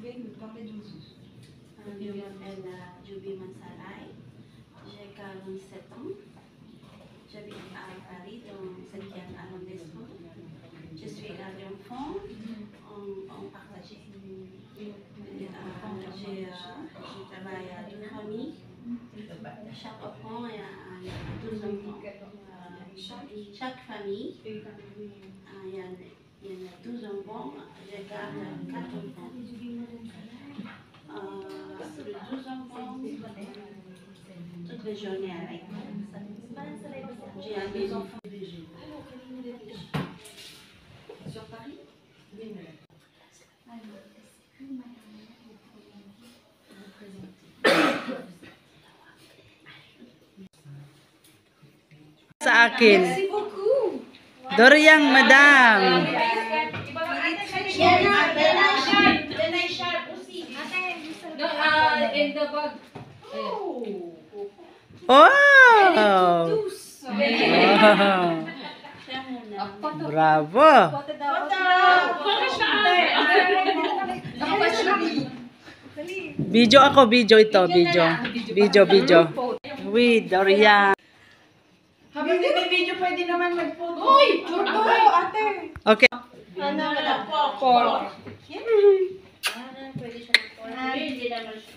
m'appelle Jubi Mansaray. J'ai 47 ans. J'habite à Paris, dans le 5e arrondissement. Je suis garde-enfant. On partage. Je travaille à deux familles. Chaque enfant a 12 enfants. Chaque famille, il y a 12 enfants. Je garde 4 enfants. Les 12 enfants, toute la journée avec moi. J'ai un deux enfants. Sur Paris? Oui, madame. Alors, est-ce que madame vous pourriez vous présenter? Sa akin. Merci beaucoup. Doriang madam. In the bag. Oh! Tous. Bravo. Video ako, video ito, video. Video. With Dorian. Habang may video, pwede naman mag-photo. Uy! Turbo, ate! Okay. Ano, wala po. Pwede siya ng pork. Hindi naman siya.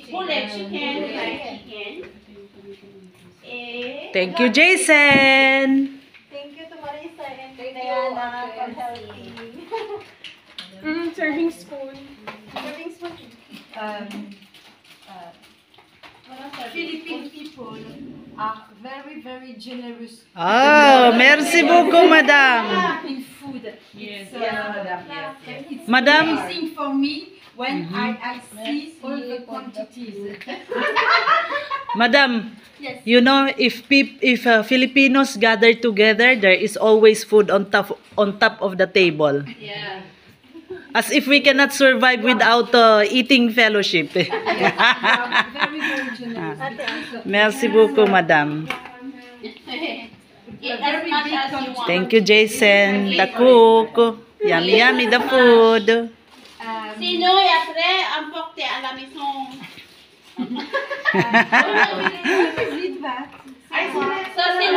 Bullet chicken, fried chicken. Thank you, Jason. Thank you to Marisa and Diana for helping. Serving spoon. Serving spoon. Philippine people are very, very generous Oh, merci beaucoup, madam. in food. Yes. It's Madam. amazing for me when I see all the quantities. Madam, Yes. you know, if Filipinos gather together, there is always food on top of the table. Yeah. As if we cannot survive without eating fellowship. Very, very generous. Merci beaucoup, madam. Eat as much as you want. Thank you, Jason, the cook. Yummy, yummy, the food. Sino après un porte à la maison? Ça c'est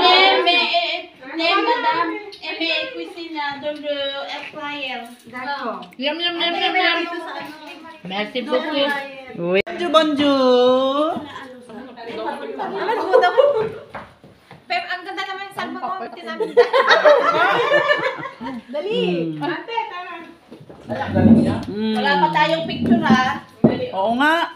les madame et cuisine dans le air fryer. D'accord. Yum. Merci beaucoup. Oui. Bonjour. Pero ang ganda naman sa mga tinamin. Dali. Ate, tara. Wala pa tayong picture ha. Oo nga.